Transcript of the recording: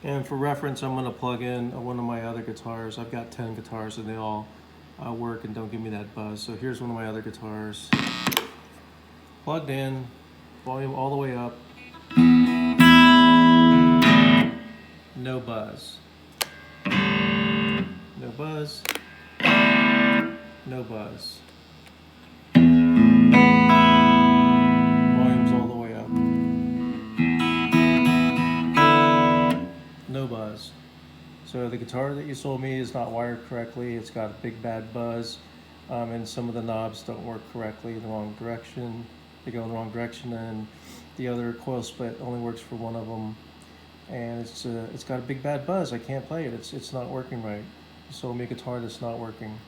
And for reference, I'm going to plug in one of my other guitars. I've got 10 guitars and they all work and don't give me that buzz. So here's one of my other guitars. Plugged in, volume all the way up. No buzz. No buzz. No buzz. Volume's all the way up. No buzz. So the guitar that you sold me is not wired correctly. It's got a big bad buzz, and some of the knobs don't work correctly in the wrong direction. They go in the wrong direction, and the other coil split only works for one of them. And it's got a big bad buzz. I can't play it. It's not working right. You sold me a guitar that's not working.